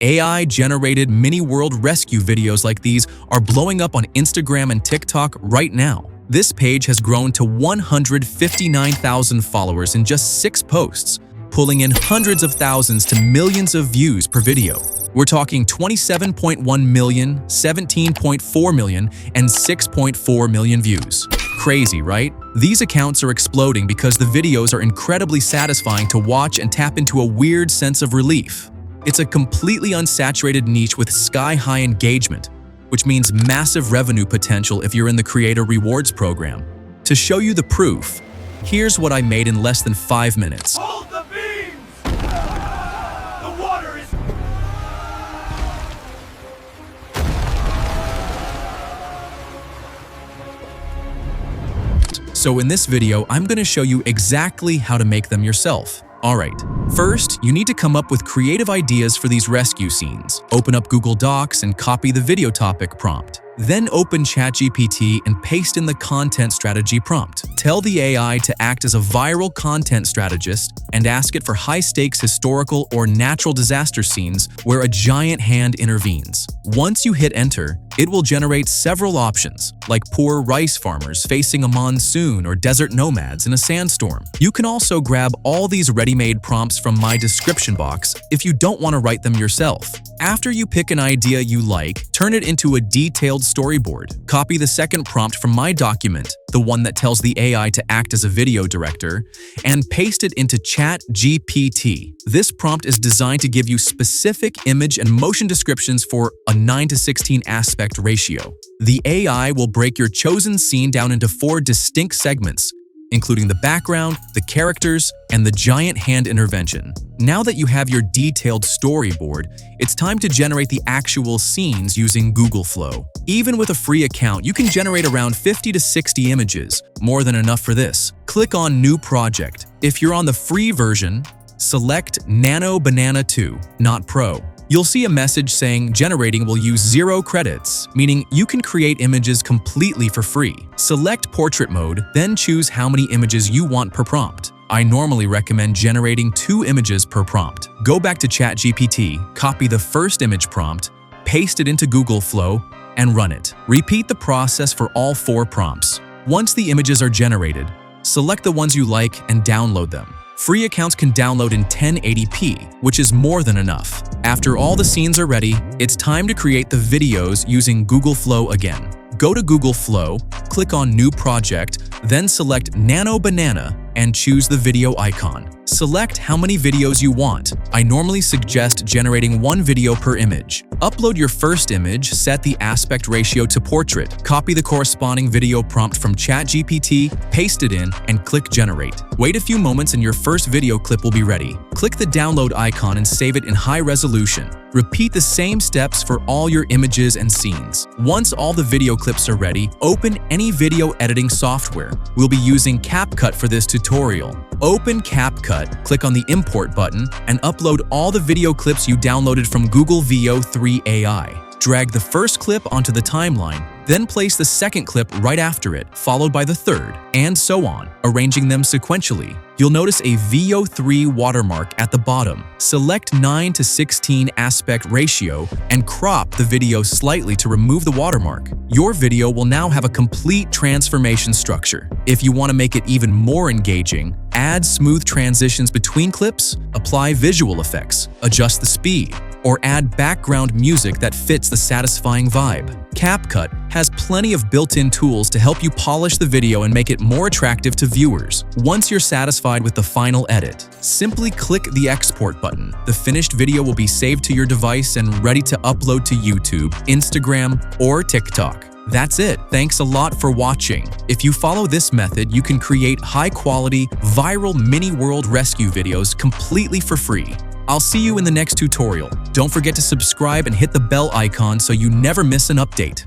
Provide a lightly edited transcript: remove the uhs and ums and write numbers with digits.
AI-generated mini-world rescue videos like these are blowing up on Instagram and TikTok right now. This page has grown to 159,000 followers in just 6 posts, pulling in hundreds of thousands to millions of views per video. We're talking 27.1 million, 17.4 million, and 6.4 million views. Crazy, right? These accounts are exploding because the videos are incredibly satisfying to watch and tap into a weird sense of relief. It's a completely unsaturated niche with sky-high engagement, which means massive revenue potential if you're in the Creator Rewards program. To show you the proof, here's what I made in less than 5 minutes. Hold the beams! The water is... So in this video, I'm going to show you exactly how to make them yourself. Alright, first, you need to come up with creative ideas for these rescue scenes. Open up Google Docs and copy the video topic prompt. Then open ChatGPT and paste in the content strategy prompt. Tell the AI to act as a viral content strategist and ask it for high-stakes historical or natural disaster scenes where a giant hand intervenes. Once you hit enter, it will generate several options, like poor rice farmers facing a monsoon or desert nomads in a sandstorm. You can also grab all these ready-made prompts from my description box if you don't want to write them yourself. After you pick an idea you like, turn it into a detailed storyboard. Copy the second prompt from my document, the one that tells the AI to act as a video director, and paste it into ChatGPT. This prompt is designed to give you specific image and motion descriptions for a 9:16 aspect ratio. The AI will break your chosen scene down into 4 distinct segments, including the background, the characters, and the giant hand intervention. Now that you have your detailed storyboard, it's time to generate the actual scenes using Google Flow. Even with a free account, you can generate around 50 to 60 images, more than enough for this. Click on New Project. If you're on the free version, select Nano Banana 2, not Pro. You'll see a message saying generating will use 0 credits, meaning you can create images completely for free. Select Portrait Mode, then choose how many images you want per prompt. I normally recommend generating 2 images per prompt. Go back to ChatGPT, copy the first image prompt, paste it into Google Flow, and run it. Repeat the process for all 4 prompts. Once the images are generated, select the ones you like and download them. Free accounts can download in 1080p, which is more than enough. After all the scenes are ready, it's time to create the videos using Google Flow again. Go to Google Flow, click on New Project, then select Nano Banana and choose the video icon. Select how many videos you want. I normally suggest generating 1 video per image. Upload your first image, set the aspect ratio to portrait, copy the corresponding video prompt from ChatGPT, paste it in, and click Generate. Wait a few moments and your first video clip will be ready. Click the download icon and save it in high resolution. Repeat the same steps for all your images and scenes. Once all the video clips are ready, open any video editing software. We'll be using CapCut for this tutorial. Open CapCut, click on the Import button, and upload all the video clips you downloaded from Google Veo 3 AI. Drag the first clip onto the timeline, then place the second clip right after it, followed by the third, and so on, arranging them sequentially. You'll notice a Veo 3 watermark at the bottom. Select 9:16 aspect ratio and crop the video slightly to remove the watermark. Your video will now have a complete transformation structure. If you want to make it even more engaging, add smooth transitions between clips, apply visual effects, adjust the speed, or add background music that fits the satisfying vibe. CapCut has plenty of built-in tools to help you polish the video and make it more attractive to viewers. Once you're satisfied with the final edit, simply click the export button. The finished video will be saved to your device and ready to upload to YouTube, Instagram, or TikTok. That's it. Thanks a lot for watching. If you follow this method, you can create high-quality, viral mini-world rescue videos completely for free. I'll see you in the next tutorial. Don't forget to subscribe and hit the bell icon so you never miss an update.